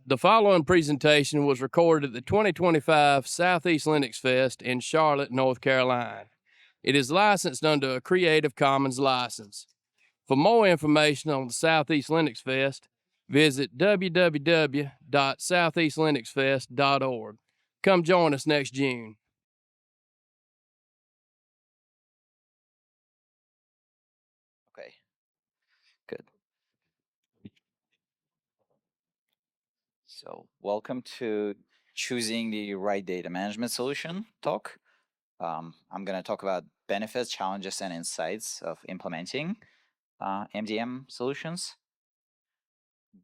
The following presentation was recorded at the 2025 Southeast Linux Fest in Charlotte, North Carolina. It is licensed under a Creative Commons license. For more information on the Southeast Linux Fest, visit www.southeastlinuxfest.org. Come join us next June. Okay, good. So welcome to choosing the right data management solution talk. I'm going to talk about benefits, challenges, and insights of implementing MDM solutions.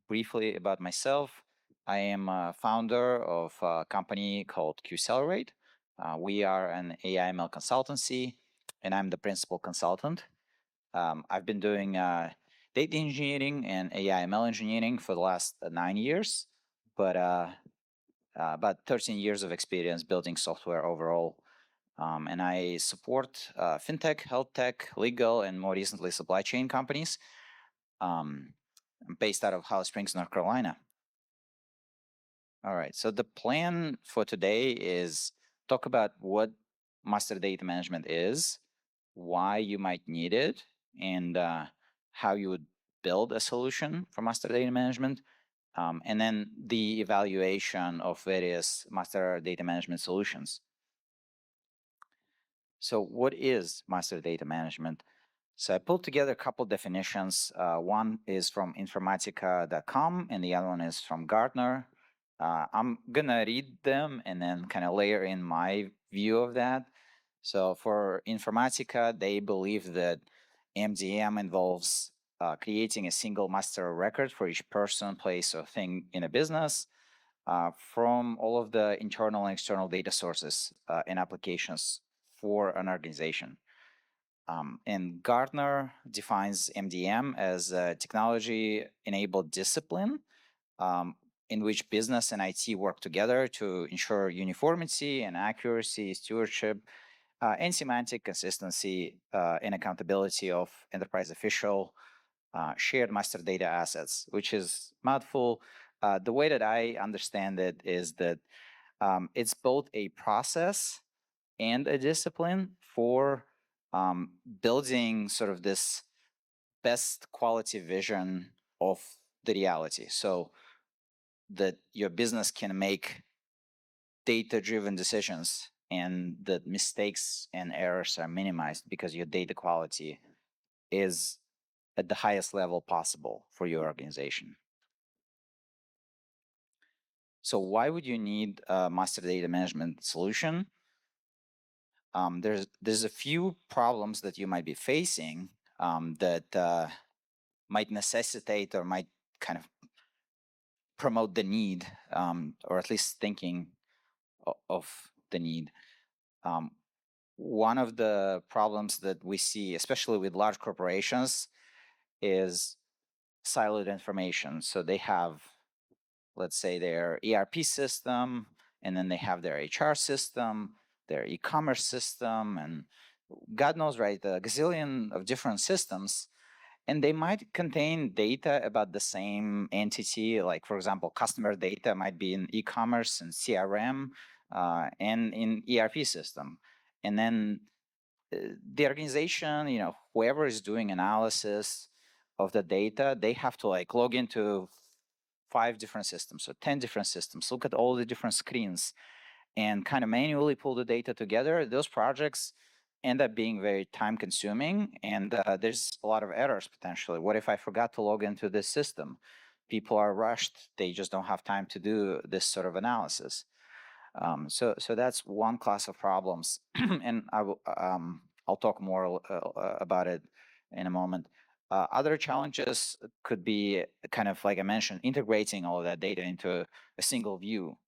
Briefly about myself, I am a founder of a company called Qcelerate. We are an AI/ML consultancy, and I'm the principal consultant. I've been doing data engineering and AI/ML engineering for the last 9 years, but about 13 years of experience building software overall. And I support fintech, health tech, legal, and more recently supply chain companies. I'm based out of Holly Springs, North Carolina. All right, so the plan for today is talk about what master data management is, why you might need it, and how you would build a solution for master data management, and then the evaluation of various master data management solutions. So what is master data management? So I pulled together a couple definitions. One is from informatica.com and the other one is from Gartner. I'm gonna read them and then kind of layer in my view of that. So for Informatica, they believe that MDM involves creating a single master record for each person, place, or thing in a business from all of the internal and external data sources and applications for an organization. And Gartner defines MDM as a technology-enabled discipline in which business and IT work together to ensure uniformity and accuracy, stewardship, and semantic consistency and accountability of enterprise official shared master data assets, which is mouthful. The way that I understand it is that it's both a process and a discipline for building sort of this best quality vision of the reality, so that your business can make data-driven decisions and that mistakes and errors are minimized because your data quality is at the highest level possible for your organization. So why would you need a master data management solution? There's a few problems that you might be facing that might necessitate or might kind of promote the need, or at least thinking of the need. One of the problems that we see, especially with large corporations, is siloed information. So they have, let's say, their ERP system, and then they have their HR system, their e-commerce system, and God knows, right, a gazillion of different systems. And they might contain data about the same entity. Like, for example, customer data might be in e-commerce and CRM and in ERP system. And then the organization, whoever is doing analysis of the data, they have to like log into 5 different systems or 10 different systems, look at all the different screens and kind of manually pull the data together. Those projects end up being very time consuming, and there's a lot of errors potentially. What if I forgot to log into this system? People are rushed, they just don't have time to do this sort of analysis. So that's one class of problems, and I'll talk more about it in a moment. Other challenges could be kind of like I mentioned, integrating all of that data into a single view.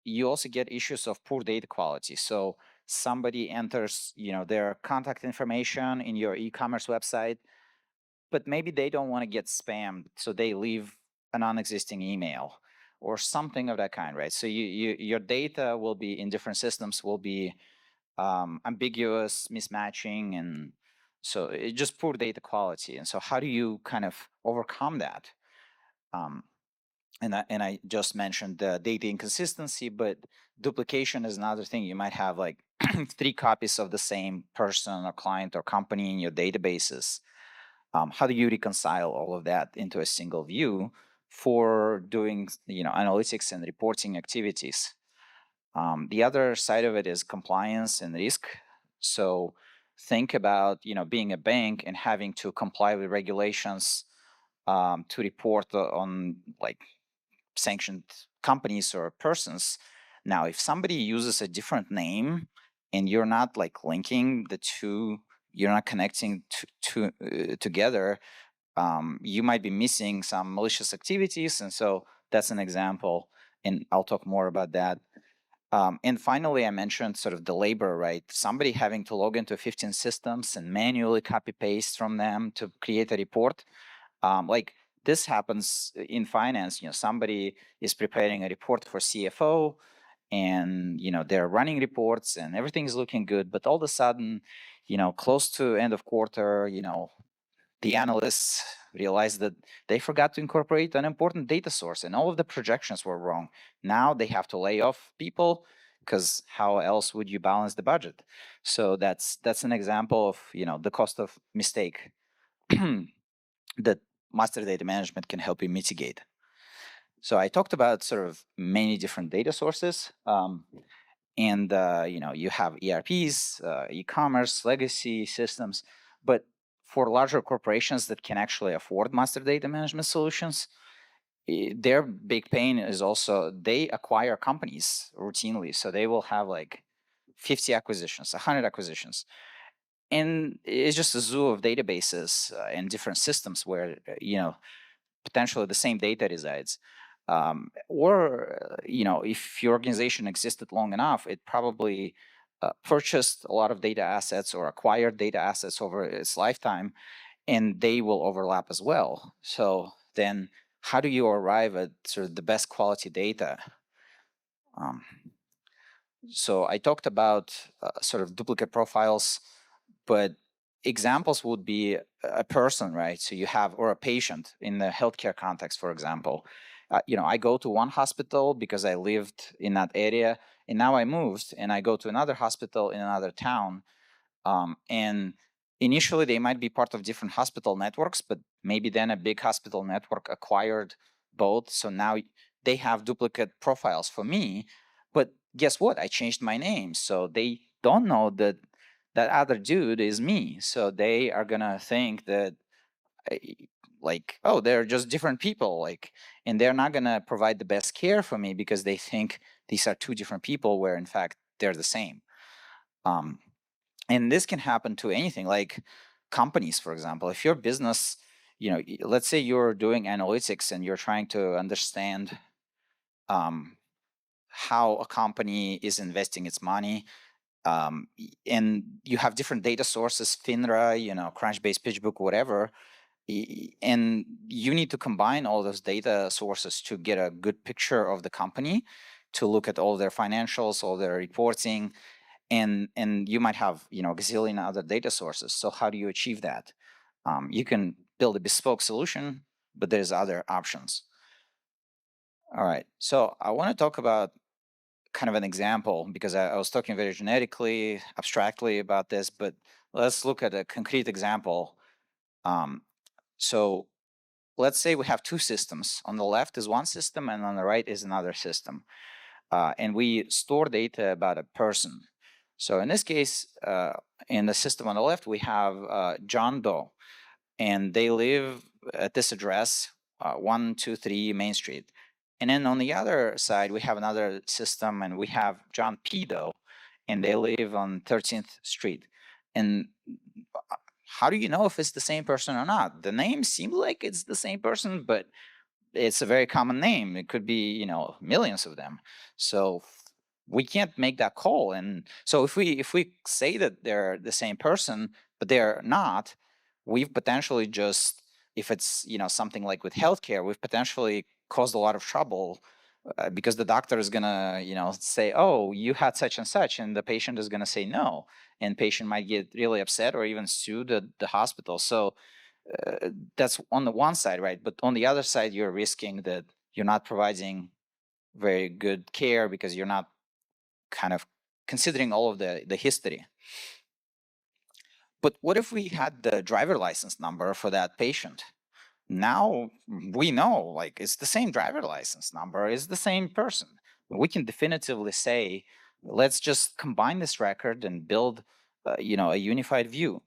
You also get issues of poor data quality. So somebody enters, their contact information in your e-commerce website, but maybe they don't want to get spammed, so they leave a non-existing email or something of that kind, right? So your data will be in different systems, will be ambiguous, mismatching, and so it's just poor data quality. And so how do you kind of overcome that? and I just mentioned the data inconsistency, but duplication is another thing. You might have like 3 copies of the same person or client or company in your databases. How do you reconcile all of that into a single view for doing analytics and reporting activities? The other side of it is compliance and risk. So think about being a bank and having to comply with regulations to report on like sanctioned companies or persons. Now, if somebody uses a different name and you're not like linking the two, you're not connecting together, you might be missing some malicious activities. And so that's an example, and I'll talk more about that. And finally, I mentioned sort of the labor, right? Somebody having to log into 15 systems and manually copy paste from them to create a report. Like this happens in finance. Somebody is preparing a report for CFO, and they're running reports and everything is looking good, but all of a sudden, close to end of quarter, the analysts realized that they forgot to incorporate an important data source and all of the projections were wrong. Now they have to lay off people, because how else would you balance the budget? So that's an example of the cost of mistake that master data management can help you mitigate. So I talked about sort of many different data sources, and you have ERPs, e-commerce, legacy systems, but for larger corporations that can actually afford master data management solutions, their big pain is also they acquire companies routinely. So they will have like 50 acquisitions, 100 acquisitions, and it's just a zoo of databases and different systems where potentially the same data resides. Or if your organization existed long enough, it probably purchased a lot of data assets or acquired data assets over its lifetime, and they will overlap as well. So then how do you arrive at sort of the best quality data? So I talked about sort of duplicate profiles, but examples would be a person, right? So you have, or a patient in the healthcare context, for example. I go to one hospital because I lived in that area, and now I moved and I go to another hospital in another town. And initially they might be part of different hospital networks, but maybe then a big hospital network acquired both. So now they have duplicate profiles for me, but guess what? I changed my name. So they don't know that that other dude is me. So they are gonna think that like, oh, they're just different people, like, and they're not gonna provide the best care for me because they think these are two different people where in fact they're the same. And this can happen to anything, like companies, for example. If your business, let's say you're doing analytics and you're trying to understand how a company is investing its money, and you have different data sources, FINRA, Crunchbase, PitchBook, whatever, and you need to combine all those data sources to get a good picture of the company, to look at all their financials, all their reporting, and you might have a gazillion other data sources. So how do you achieve that? You can build a bespoke solution, but there's other options. All right, so I want to talk about kind of an example, because I was talking very generically, abstractly about this, but let's look at a concrete example. So let's say we have two systems. On the left is one system and on the right is another system. And we store data about a person. So in this case, in the system on the left, we have John Doe, and they live at this address, 123 Main Street. And then on the other side, we have another system, and we have John P. Doe, and they live on 13th Street. And how do you know if it's the same person or not? The names seem like it's the same person, but it's a very common name. It could be, millions of them. So we can't make that call. And so if we say that they're the same person, but they're not, we've potentially just, if it's something like with healthcare, we've potentially caused a lot of trouble, because the doctor is gonna say, oh, you had such and such, and the patient is gonna say no, and patient might get really upset or even sue the hospital. So that's on the one side, right? But on the other side, you're risking that you're not providing very good care because you're not kind of considering all of the history. But what if we had the driver license number for that patient? Now we know, like, it's the same driver license number, it's the same person. We can definitively say, let's just combine this record and build, a unified view.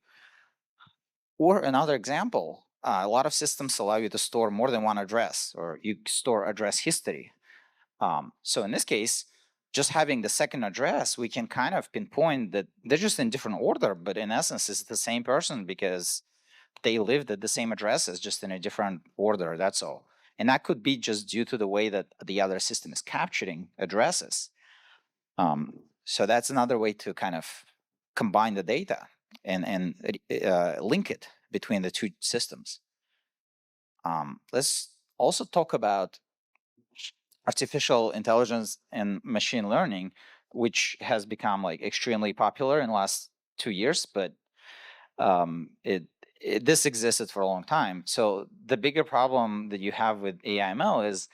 Or another example, a lot of systems allow you to store more than one address, or you store address history. So in this case, just having the second address, we can kind of pinpoint that they're just in different order, but in essence, it's the same person because they lived at the same addresses, just in a different order, that's all. And that could be just due to the way that the other system is capturing addresses. So that's another way to kind of combine the data and link it between the two systems. Let's also talk about artificial intelligence and machine learning, which has become like extremely popular in the last 2 years, but this existed for a long time. So the bigger problem that you have with AI/ML is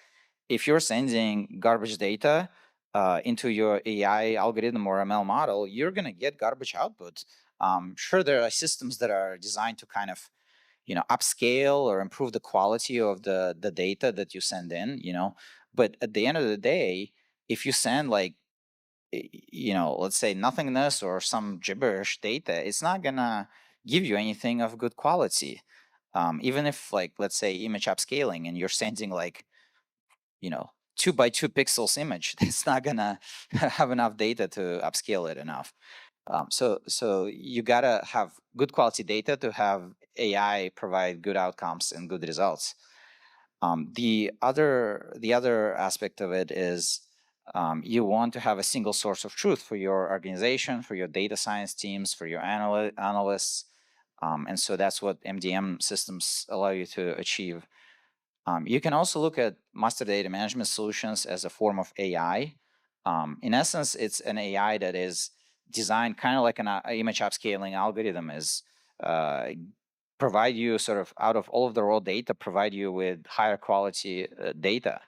if you're sending garbage data into your AI algorithm or ML model, you're going to get garbage output. Sure, there are systems that are designed to kind of upscale or improve the quality of the data that you send in, but at the end of the day, if you send like let's say nothingness or some gibberish data, it's not gonna give you anything of good quality. Even if, like, let's say image upscaling and you're sending like 2 by 2 pixels image, it's not gonna have enough data to upscale it enough. So you gotta have good quality data to have AI provide good outcomes and good results. The other aspect of it is you want to have a single source of truth for your organization, for your data science teams, for your analysts, and so that's what MDM systems allow you to achieve. You can also look at master data management solutions as a form of AI. In essence, it's an AI that is designed kind of like an image upscaling algorithm, is provide you sort of out of all of the raw data, provide you with higher quality data.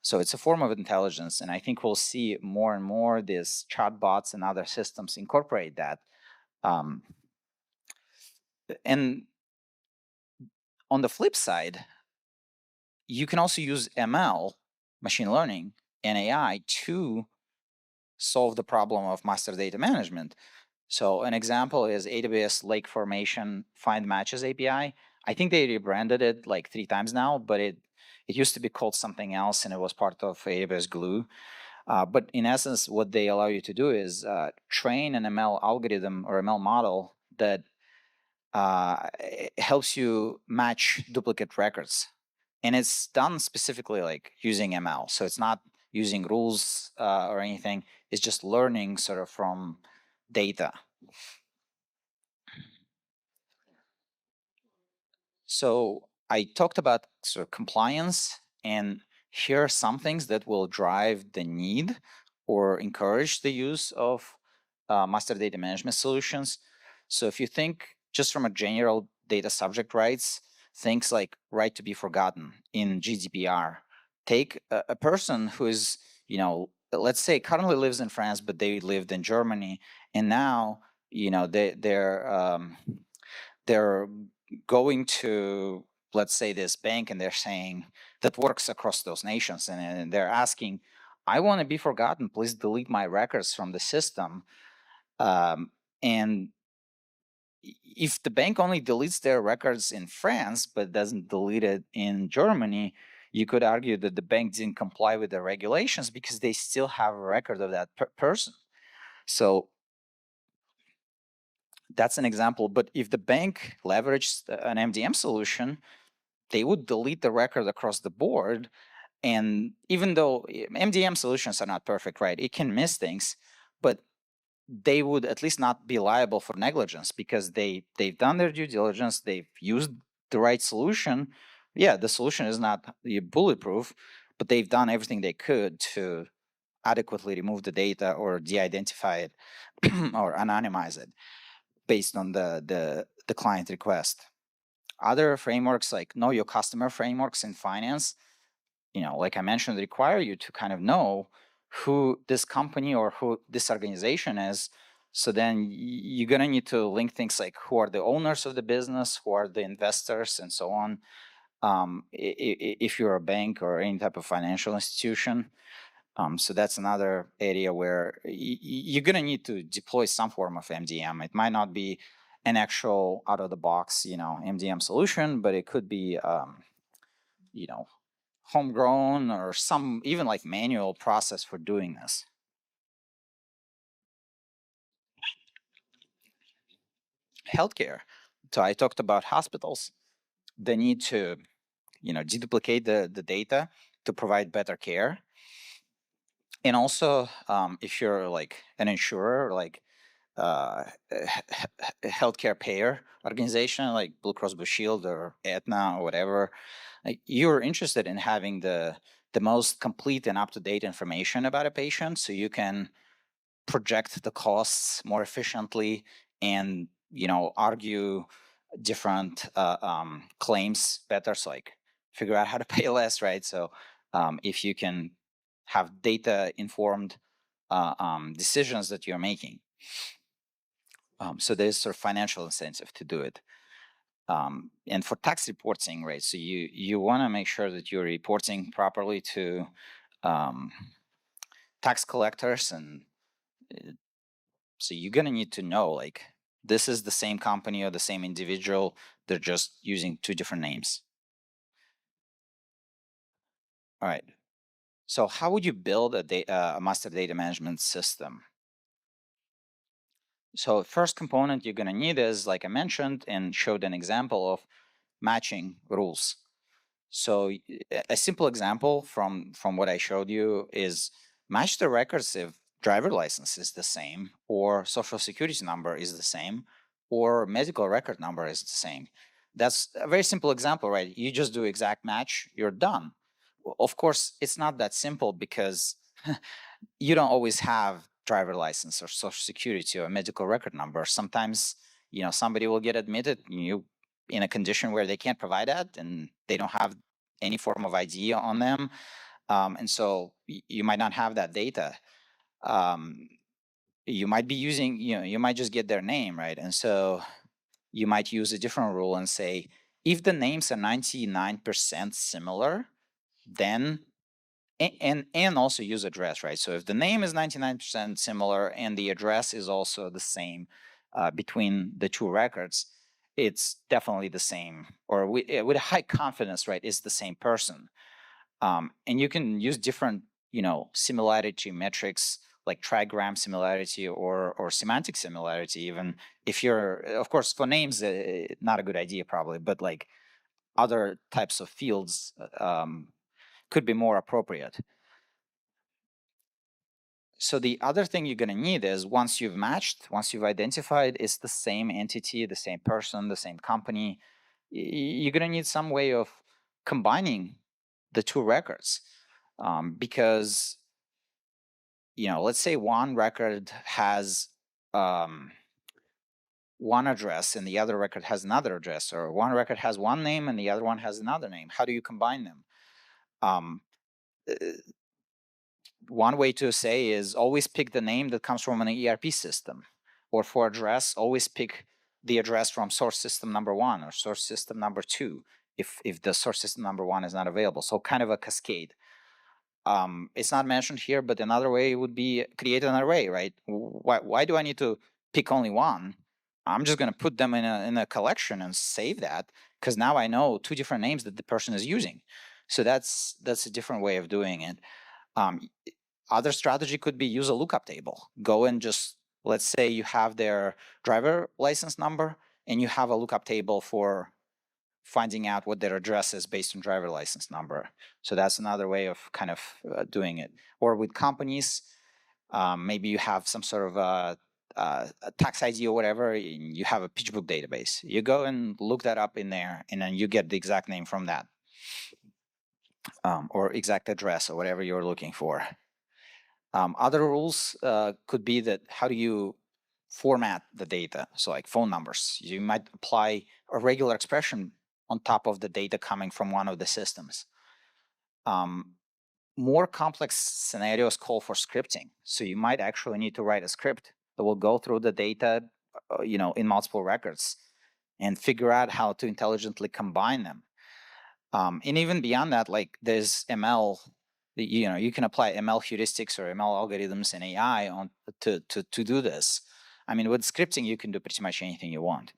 So it's a form of intelligence, and I think we'll see more and more these chatbots and other systems incorporate that. And on the flip side, you can also use ML, machine learning, and AI to solve the problem of master data management. So an example is AWS Lake Formation Find Matches API. I think they rebranded it like 3 times now, but it used to be called something else, and it was part of AWS Glue. But in essence, what they allow you to do is train an ML algorithm or ML model that helps you match duplicate records. And it's done specifically like using ML. So it's not using rules or anything. It's just learning sort of from data. So I talked about sort of compliance, and here are some things that will drive the need or encourage the use of master data management solutions. So if you think just from a general data subject rights, things like right to be forgotten in GDPR. Take a person who is, let's say currently lives in France, but they lived in Germany, and now, they're going to, let's say, this bank, and they're saying that works across those nations, and they're asking, I want to be forgotten, please delete my records from the system. And if the bank only deletes their records in France but doesn't delete it in Germany, you could argue that the bank didn't comply with the regulations because they still have a record of that person. So that's an example. But if the bank leveraged an MDM solution, they would delete the record across the board. And even though MDM solutions are not perfect, right? It can miss things, but they would at least not be liable for negligence because they've done their due diligence, they've used the right solution. Yeah, the solution is not bulletproof, but they've done everything they could to adequately remove the data or de-identify it or anonymize it based on the client request. Other frameworks like know your customer frameworks in finance, like I mentioned, require you to kind of know who this company or who this organization is. So then you're going to need to link things like who are the owners of the business, who are the investors, and so on. If you're a bank or any type of financial institution. So that's another area where you're going to need to deploy some form of MDM. It might not be an actual out of the box, MDM solution, but it could be, homegrown or some even like manual process for doing this. Healthcare. So I talked about hospitals. They need to, deduplicate the data to provide better care. And also, if you're like an insurer, like a healthcare payer organization like Blue Cross Blue Shield or Aetna or whatever, you're interested in having the most complete and up-to-date information about a patient so you can project the costs more efficiently and argue different claims better, so like figure out how to pay less, right? So if you can have data informed decisions that you're making, so there's sort of financial incentive to do it. And for tax reporting, right, so you want to make sure that you're reporting properly to tax collectors, and so you're going to need to know, like, this is the same company or the same individual, they're just using two different names. All right, so how would you build a master data management system? So first component you're going to need is, like I mentioned and showed an example of, matching rules. So a simple example from what I showed you is match the records if driver license is the same, or social security number is the same, or medical record number is the same. That's a very simple example, right? You just do exact match, you're done. Of course, it's not that simple because you don't always have driver license or social security or medical record number. Sometimes, somebody will get admitted in a condition where they can't provide that and they don't have any form of ID on them. And so you might not have that data. You might be using, you might just get their name, right? And so you might use a different rule and say, if the names are 99% similar, then and also use address, right? So if the name is 99% similar and the address is also the same between the two records, it's definitely the same, or with high confidence, right, it's the same person. And you can use different, similarity metrics like trigram similarity or semantic similarity, even if you're, of course, for names, not a good idea probably, but like other types of fields could be more appropriate. So the other thing you're going to need is, once you've matched, once you've identified it's the same entity, the same person, the same company, you're going to need some way of combining the two records. Because, let's say one record has one address and the other record has another address, or one record has one name and the other one has another name. How do you combine them? One way to say is always pick the name that comes from an ERP system, or for address, always pick the address from source system number 1 or source system number 2 if the source system number 1 is not available. So kind of a cascade. It's not mentioned here, but another way would be create an array, right? Why do I need to pick only one? I'm just going to put them in a collection and save that, because now I know two different names that the person is using. So that's a different way of doing it. Other strategy could be use a lookup table. Go and just, let's say you have their driver license number and you have a lookup table for finding out what their address is based on driver license number. So that's another way of kind of doing it. Or with companies, maybe you have some sort of a tax ID or whatever, and you have a PitchBook database. You go and look that up in there, and then you get the exact name from that, or exact address or whatever you're looking for. Other rules could be that how do you format the data? So like phone numbers, you might apply a regular expression on top of the data coming from one of the systems. More complex scenarios call for scripting. So you might actually need to write a script that will go through the data, in multiple records and figure out how to intelligently combine them. And even beyond that, like there's ML, you can apply ML heuristics or ML algorithms and AI on to do this. I mean, with scripting, you can do pretty much anything you want.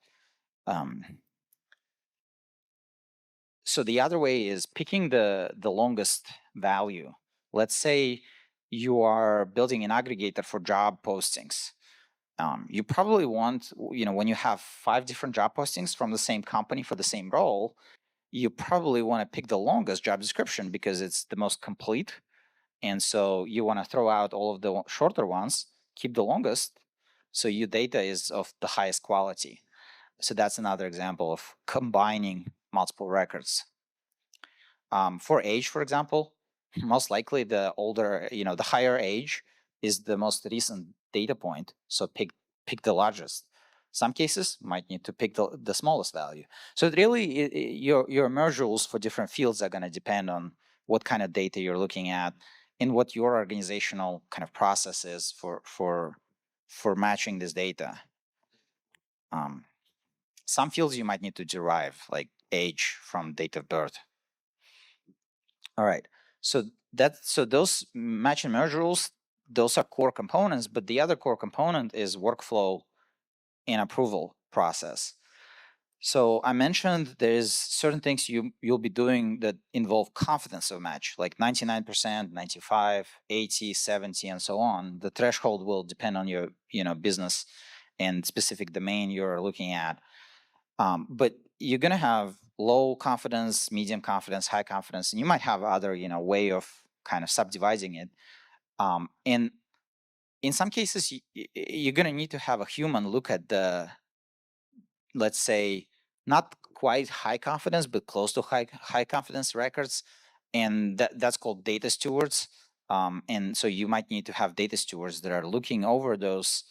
So the other way is picking the longest value. Let's say you are building an aggregator for job postings. You probably want, when you have 5 different job postings from the same company for the same role, you probably want to pick the longest job description because it's the most complete. And so you want to throw out all of the shorter ones, keep the longest, so your data is of the highest quality. So that's another example of combining multiple records. For age, for example, most likely the older, the higher age is the most recent data point. So pick the largest. Some cases might need to pick the smallest value. So it really, your merge rules for different fields are going to depend on what kind of data you're looking at and what your organizational kind of process is for matching this data. Some fields you might need to derive, like age from date of birth. All right, so those match and merge rules, those are core components, but the other core component is workflow and approval process. So I mentioned there's certain things you'll be doing that involve confidence of match, like 99%, 95, 80, 70, and so on. The threshold will depend on your business and specific domain you're looking at. But you're going to have low confidence, medium confidence, high confidence, and you might have other way of kind of subdividing it. And in some cases, you're going to need to have a human look at the, let's say, not quite high confidence, but close to high confidence records. And that's called data stewards. And so you might need to have data stewards that are looking over those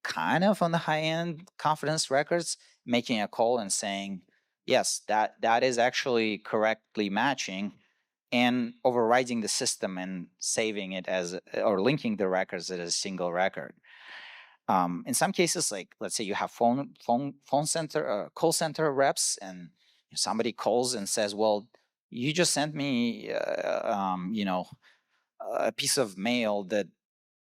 kind of on the high end confidence records, making a call and saying, yes, that is actually correctly matching, and overriding the system and saving it as, or linking the records as a single record. In some cases, like let's say you have phone center, call center reps, and somebody calls and says, well, you just sent me, a piece of mail that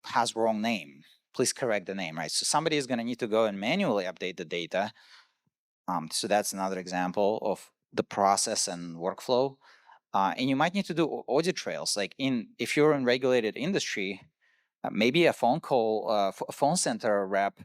has wrong name. Please correct the name, right? So somebody is going to need to go and manually update the data. So that's another example of the process and workflow. And you might need to do audit trails. Like if you're in regulated industry, maybe a phone call, a phone center rep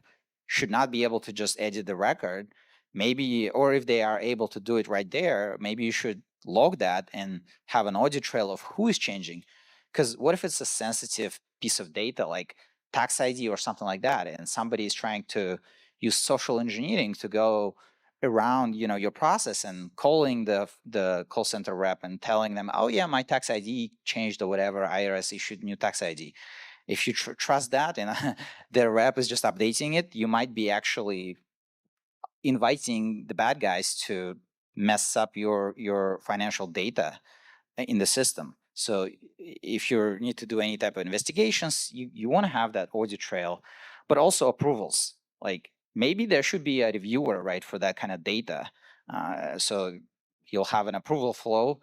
should not be able to just edit the record. Maybe, or if they are able to do it right there, maybe you should log that and have an audit trail of who is changing. Because what if it's a sensitive piece of data like tax ID or something like that, and somebody is trying to use social engineering to go around your process and calling the call center rep and telling them, oh yeah, my tax ID changed or whatever, IRS issued new tax ID. If you trust that and the rep is just updating it, you might be actually inviting the bad guys to mess up your financial data in the system. So if you need to do any type of investigations, you want to have that audit trail, but also approvals. Like maybe there should be a reviewer, right, for that kind of data. So you'll have an approval flow.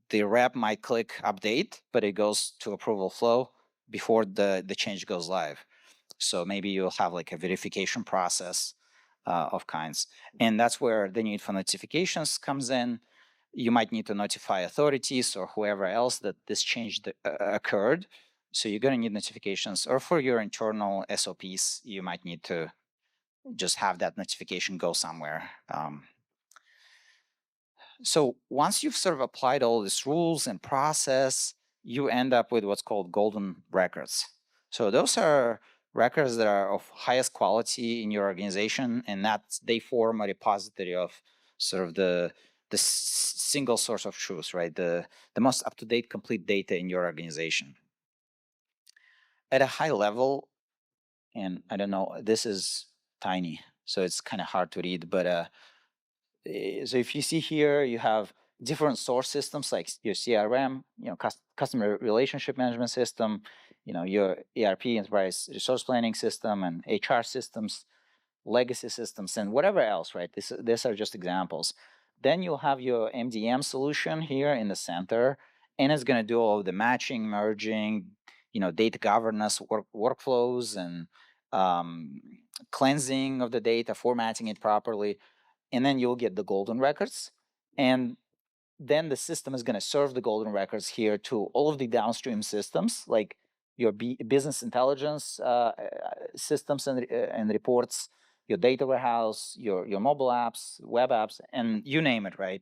The rep might click update, but it goes to approval flow before the change goes live. So maybe you'll have like a verification process of kinds. And that's where the need for notifications comes in. You might need to notify authorities or whoever else that this change occurred. So you're going to need notifications, or for your internal SOPs, you might need to just have that notification go somewhere. So once you've sort of applied all these rules and process, you end up with what's called golden records. So those are records that are of highest quality in your organization, and that they form a repository of sort of the single source of truth, right? The most up-to-date complete data in your organization. At a high level, and I don't know, this is tiny, so it's kind of hard to read, but so if you see here, you have different source systems like your CRM, customer relationship management system, your ERP, enterprise resource planning system, and HR systems, legacy systems, and whatever else, right? These are just examples. Then you'll have your MDM solution here in the center, and it's going to do all of the matching, merging, data governance workflows, and cleansing of the data, formatting it properly, and then you'll get the golden records. And then the system is going to serve the golden records here to all of the downstream systems, like your business intelligence systems and reports, your data warehouse, your mobile apps, web apps, and you name it, right?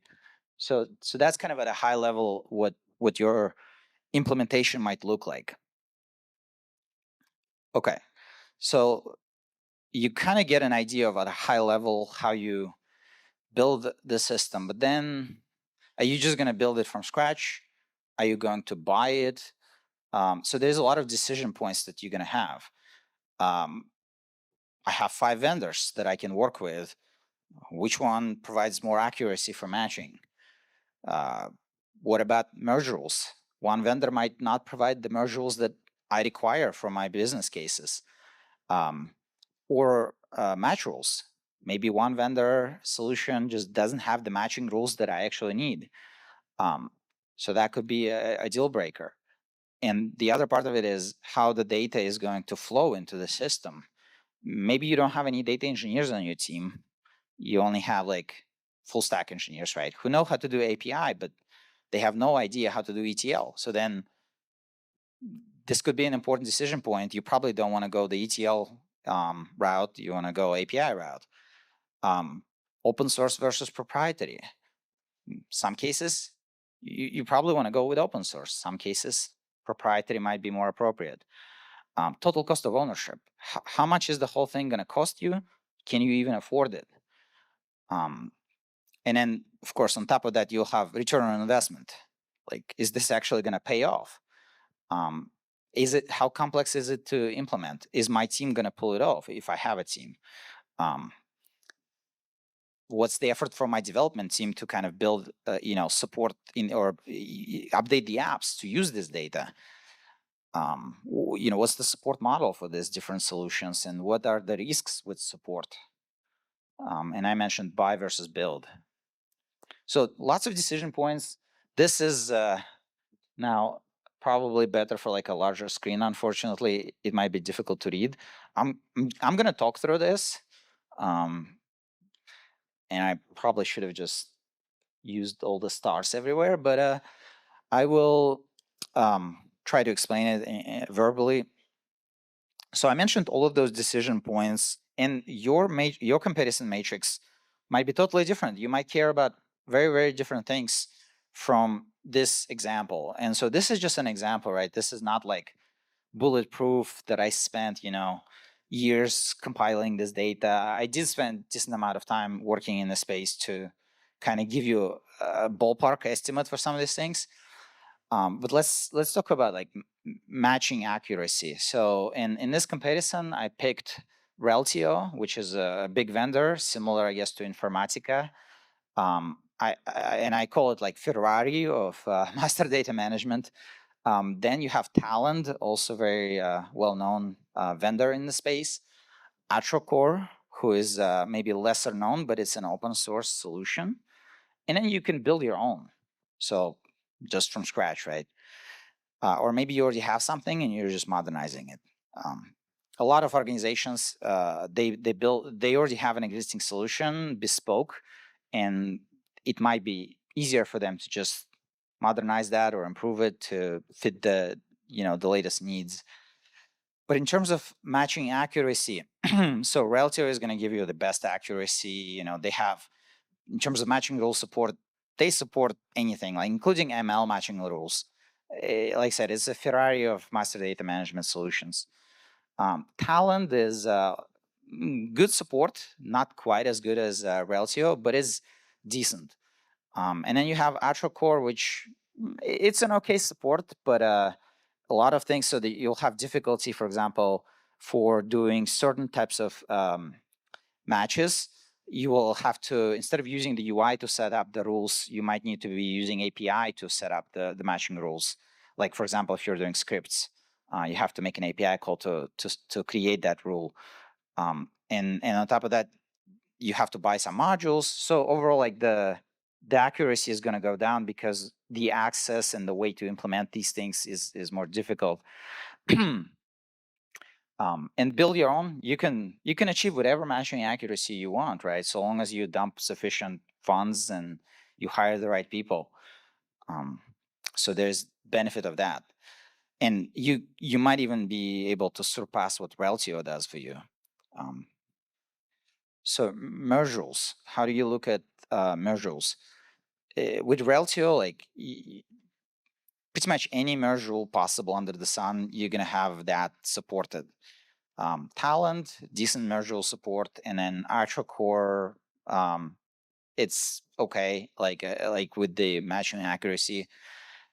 So that's kind of at a high level what your implementation might look like. Okay, so you kind of get an idea of at a high level how you build the system, but then are you just going to build it from scratch? Are you going to buy it? So there's a lot of decision points that you're going to have. I have 5 vendors that I can work with. Which one provides more accuracy for matching? What about merge rules? One vendor might not provide the merge rules that I require for my business cases. Or match rules. Maybe one vendor solution just doesn't have the matching rules that I actually need. So that could be a deal breaker. And the other part of it is how the data is going to flow into the system. Maybe you don't have any data engineers on your team. You only have like full stack engineers, right? Who know how to do API, but they have no idea how to do ETL. So then this could be an important decision point. You probably don't want to go the ETL route. You want to go API route. Open source versus proprietary. Some cases, you probably want to go with open source. Some cases, proprietary might be more appropriate. Total cost of ownership. How much is the whole thing going to cost you? Can you even afford it? And then, of course, on top of that, you'll have return on investment. Like, is this actually going to pay off? How complex is it to implement? Is my team going to pull it off if I have a team? What's the effort from my development team to kind of build, support or update the apps to use this data? What's the support model for these different solutions, and what are the risks with support? And I mentioned buy versus build. So lots of decision points. This is now probably better for like a larger screen. Unfortunately, it might be difficult to read. I'm going to talk through this. And I probably should have just used all the stars everywhere, but I will try to explain it verbally. So I mentioned all of those decision points, and your comparison matrix might be totally different. You might care about very, very different things from this example. And so this is just an example, right? This is not like bulletproof that I spent, years compiling this data. I did spend a decent amount of time working in the space to kind of give you a ballpark estimate for some of these things. But let's talk about like matching accuracy. So in this comparison, I picked Reltio, which is a big vendor, similar, I guess, to Informatica. I call it like Ferrari of master data management. Then you have Talend, also very well-known vendor in the space. AtroCore, who is maybe lesser known, but it's an open source solution. And then you can build your own. So just from scratch, right? Or maybe you already have something and you're just modernizing it. A lot of organizations, they already have an existing solution, bespoke, and it might be easier for them to just modernize that or improve it to fit the latest needs. But in terms of matching accuracy, so Reltio is going to give you the best accuracy. They have, in terms of matching rule support, they support anything, like including ML matching rules. Like I said, it's a Ferrari of master data management solutions. Talend is good support, not quite as good as Reltio, but is decent. And then you have AtroCore, which it's an okay support, but a lot of things, so that you'll have difficulty, for example, for doing certain types of matches. you will have to, instead of using the UI to set up the rules, you might need to be using API to set up the matching rules. Like, for example, if you're doing scripts, you have to make an API call to create that rule. And on top of that, you have to buy some modules. So overall, like the accuracy is going to go down because the access and the way to implement these things is more difficult. And build your own. You can achieve whatever matching accuracy you want, right? So long as you dump sufficient funds and you hire the right people. So there's benefit of that, and you might even be able to surpass what Reltio does for you. So merge rules. How do you look at merge rules? With Reltio, like pretty much any merge rule possible under the sun, you're gonna have that supported. Talend, decent merge rule support, and then AtroCore, it's okay, like with the matching accuracy.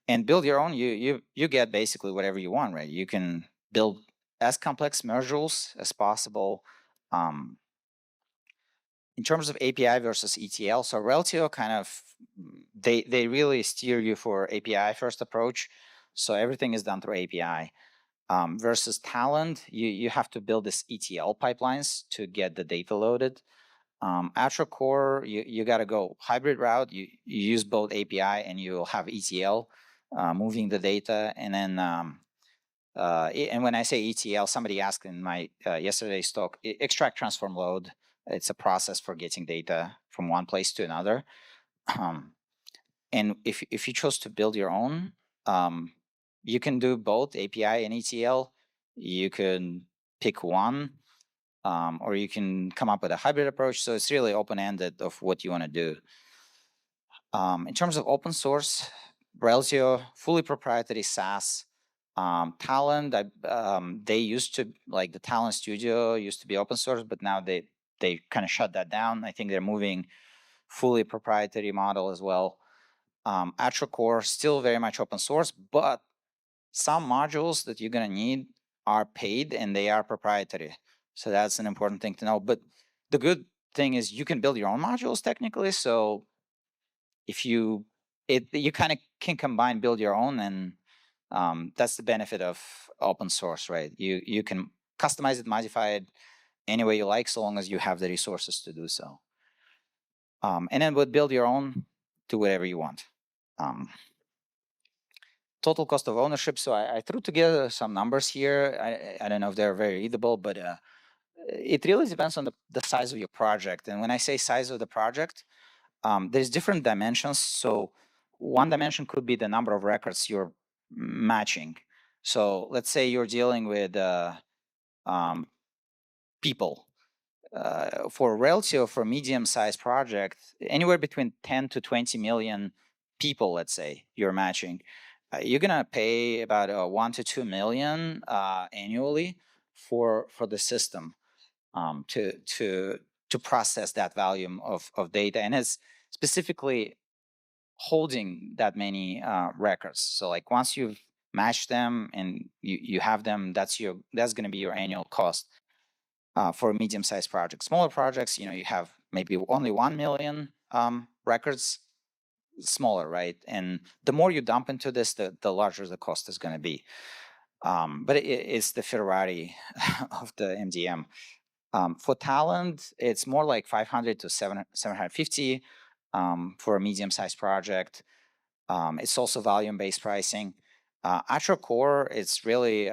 And build your own, you get basically whatever you want, right? You can build as complex merge rules as possible. In terms of API versus ETL, so Reltio kind of, they really steer you for API first approach. So everything is done through API. Versus Talend, you have to build this ETL pipelines to get the data loaded. AtroCore, you got to go hybrid route. You use both API and you'll have ETL moving the data. And then, and when I say ETL, somebody asked in my yesterday's talk, extract, transform, load. It's a process for getting data from one place to another. And if you chose to build your own, you can do both API and ETL. You can pick one, or you can come up with a hybrid approach. So it's really open-ended of what you want to do. In terms of open source, Reltio, fully proprietary SaaS. Talend, they used to, like the Talend Studio used to be open source, but now they kind of shut that down. I think they're moving fully proprietary model as well. AtroCore, still very much open source, but some modules that you're going to need are paid and they are proprietary. So that's an important thing to know. But the good thing is you can build your own modules technically. So if you kind of can combine build your own, and that's the benefit of open source, right? You can customize it, modify it any way you like, so long as you have the resources to do so. And then with build your own, do whatever you want. Total cost of ownership. So I threw together some numbers here. I don't know if they're very readable, but it really depends on the size of your project. And when I say size of the project, there's different dimensions. So one dimension could be the number of records you're matching. So let's say you're dealing with people. For Reltio, for medium-sized project, anywhere between 10 to 20 million people, let's say, you're matching. You're gonna pay about 1 to 2 million annually for the system to process that volume of data, and it's specifically holding that many records. So like once you've matched them and you have them, that's gonna be your annual cost. For a medium-sized project. Smaller projects, you have maybe only 1 million records, smaller, right? And the more you dump into this, the larger the cost is going to be. But it's the Ferrari of the MDM. For Talend, it's more like 500 to 750 for a medium-sized project. It's also volume-based pricing. AtroCore, it's really,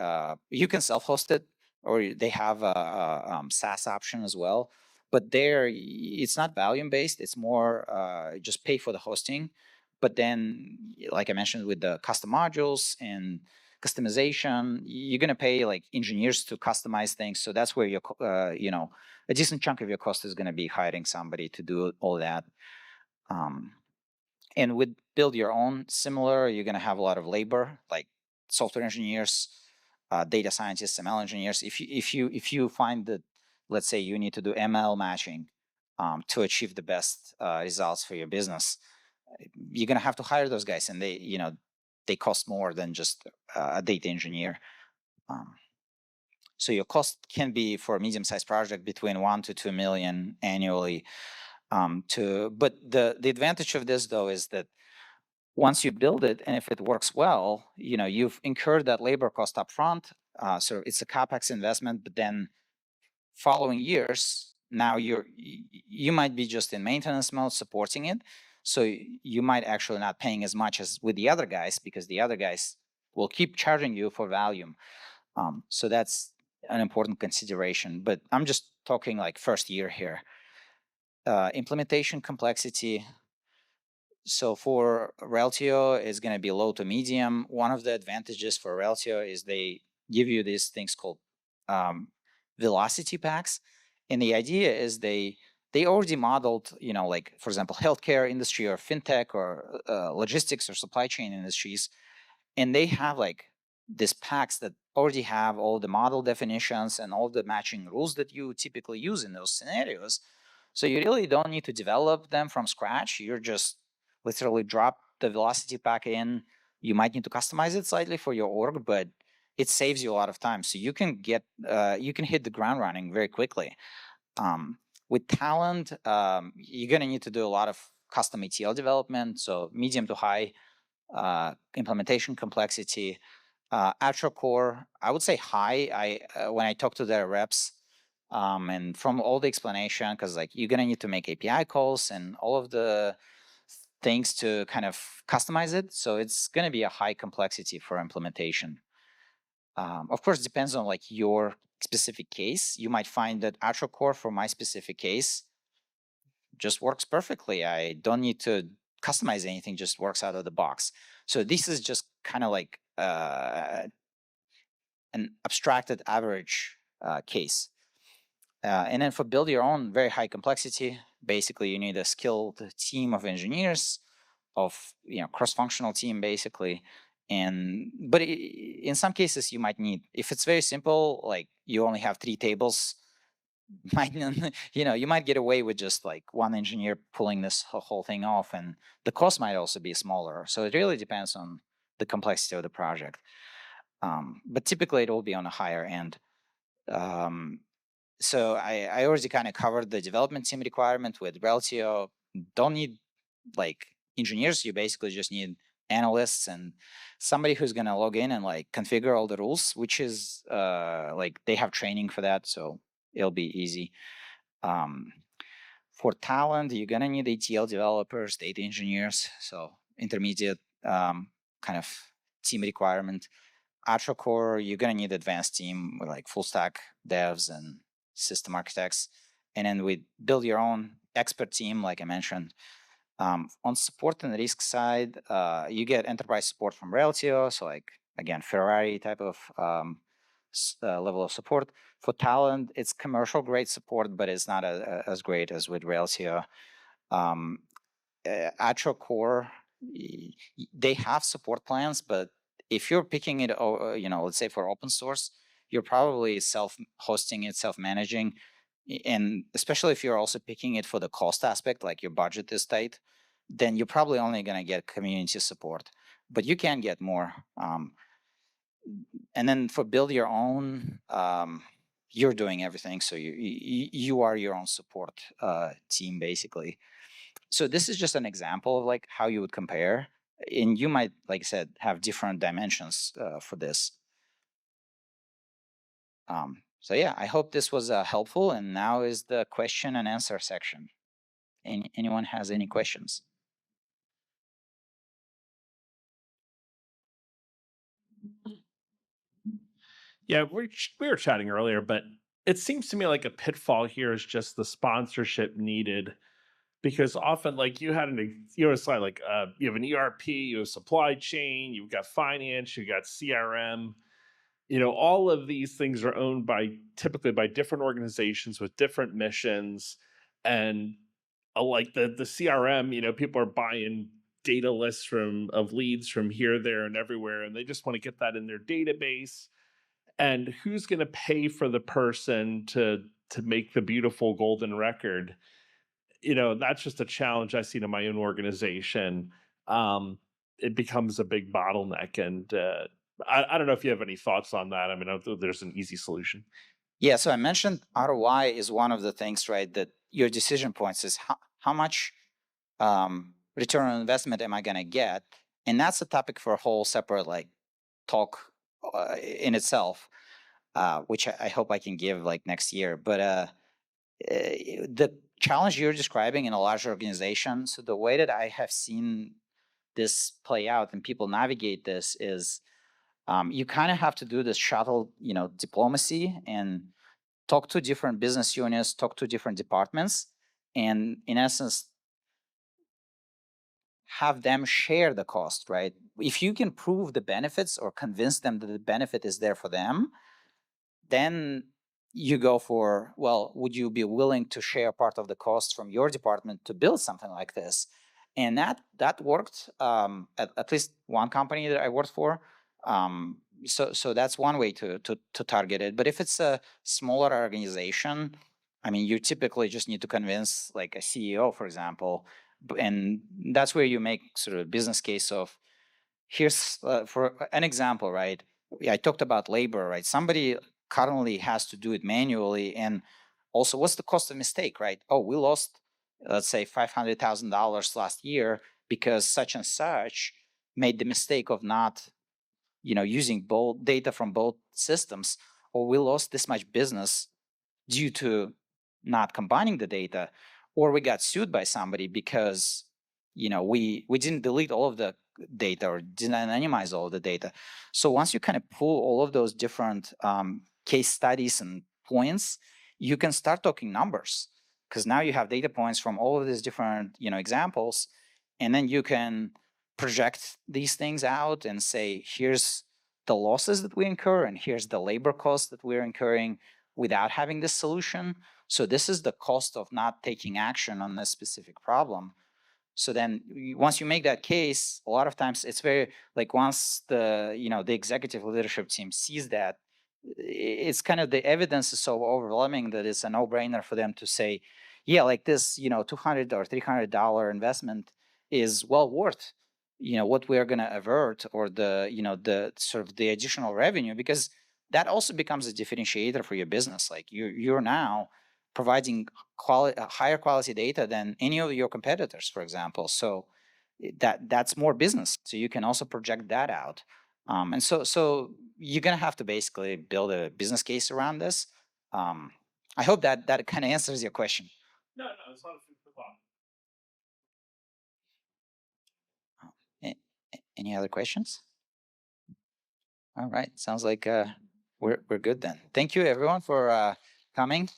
you can self-host it, or they have a SaaS option as well. But there, it's not volume-based. It's more just pay for the hosting. But then, like I mentioned, with the custom modules and customization, you're going to pay like engineers to customize things. So that's where your, a decent chunk of your cost is going to be hiring somebody to do all that. And with build your own, similar, you're going to have a lot of labor, like software engineers, data scientists, ML engineers. If you find that, let's say you need to do ML matching to achieve the best results for your business, you're going to have to hire those guys, and they cost more than just a data engineer. So your cost can be for a medium-sized project between 1 to 2 million annually. But the advantage of this though is that once you build it, and if it works well, you've incurred that labor cost up front. So it's a capex investment, but then following years, now you might be just in maintenance mode supporting it. So you might actually not paying as much as with the other guys, because the other guys will keep charging you for volume. So that's an important consideration. But I'm just talking like first year here. Implementation complexity. So for Reltio, it's going to be low to medium. One of the advantages for Reltio is they give you these things called velocity packs. And the idea is they already modeled, like, for example, healthcare industry or fintech or logistics or supply chain industries. And they have like these packs that already have all the model definitions and all the matching rules that you typically use in those scenarios. So you really don't need to develop them from scratch. You're just literally drop the velocity pack in. You might need to customize it slightly for your org, but it saves you a lot of time. So you can hit the ground running very quickly. With Talend, you're going to need to do a lot of custom ETL development, so medium to high implementation complexity. AtroCore, I would say high. When I talk to their reps, and from all the explanation, because like you're gonna need to make API calls and all of the things to kind of customize it, so it's gonna be a high complexity for implementation. Of course, it depends on like your specific case. You might find that AtroCore for my specific case just works perfectly. I don't need to customize anything, just works out of the box. So this is just kind of like an abstracted average case. And then for build your own, very high complexity, basically you need a skilled team of engineers, of cross-functional team basically. But in some cases you might need, if it's very simple, like you only have 3 tables, you might get away with just like one engineer pulling this whole thing off, and the cost might also be smaller. So it really depends on the complexity of the project. But typically it will be on a higher end. So I already kind of covered the development team requirement with Reltio. Don't need like engineers. You basically just need analysts and somebody who's going to log in and like configure all the rules, which is like they have training for that. So it'll be easy. For Talend, you're going to need ETL developers, data engineers. So intermediate kind of team requirement. AtroCore, you're going to need advanced team with like full stack devs and system architects. And then we build your own expert team, like I mentioned. On support and risk side, you get enterprise support from Reltio. So like, again, Ferrari type of level of support. For Talend, it's commercial grade support, but it's not as great as with Reltio. AtroCore, they have support plans, but if you're picking it, let's say for open source, you're probably self-hosting it, self-managing. And especially if you're also picking it for the cost aspect, like your budget is tight, then you're probably only going to get community support, but you can get more. And then for build your own, you're doing everything. So you are your own support team, basically. So this is just an example of like how you would compare. And you might, like I said, have different dimensions for this. So yeah, I hope this was helpful. And now is the question and answer section. Anyone has any questions? Yeah, we were chatting earlier, but it seems to me like a pitfall here is just the sponsorship needed, because often, like you have a slide like you have an ERP, you have supply chain, you've got finance, you got CRM. All of these things are owned typically by different organizations with different missions, and like the CRM, people are buying data lists of leads from here, there, and everywhere, and they just want to get that in their database. And who's going to pay for the person to make the beautiful golden record? That's just a challenge I see in my own organization. It becomes a big bottleneck, and I don't know if you have any thoughts on that. I mean, I don't think there's an easy solution. Yeah, so I mentioned ROI is one of the things, right? That your decision points is how much return on investment am I going to get? And that's a topic for a whole separate like talk in itself, which I hope I can give like next year. But the challenge you're describing in a large organization, so the way that I have seen this play out and people navigate this is you kind of have to do this shuttle, diplomacy and talk to different business units, talk to different departments, and in essence, have them share the cost, right? If you can prove the benefits or convince them that the benefit is there for them, then you go for, well, would you be willing to share part of the cost from your department to build something like this? And that worked at least one company that I worked for. So that's one way to target it. But if it's a smaller organization, I mean, you typically just need to convince like a CEO, for example, and that's where you make sort of a business case of, here's for an example, right? I talked about labor, right? Somebody currently has to do it manually, and also what's the cost of mistake, right? Oh, we lost, let's say $500,000 last year because such and such made the mistake of not, using both data from both systems, or we lost this much business due to not combining the data, or we got sued by somebody because we didn't delete all of the data or didn't anonymize all of the data. So once you kind of pull all of those different case studies and points, you can start talking numbers, because now you have data points from all of these different examples, and then you can project these things out and say, here's the losses that we incur and here's the labor costs that we're incurring without having this solution. So this is the cost of not taking action on this specific problem. So then once you make that case, a lot of times it's very like, once the the executive leadership team sees that, it's kind of, the evidence is so overwhelming that it's a no-brainer for them to say, yeah, like this $200 or $300 investment is well worth what we are going to avert, or the the sort of the additional revenue, because that also becomes a differentiator for your business. Like you're now providing higher quality data than any of your competitors, for example. So that's more business. So you can also project that out. And so you're gonna have to basically build a business case around this. I hope that kind of answers your question. No, it's not a food for thought. Any other questions? All right, sounds like we're good then. Thank you everyone for coming.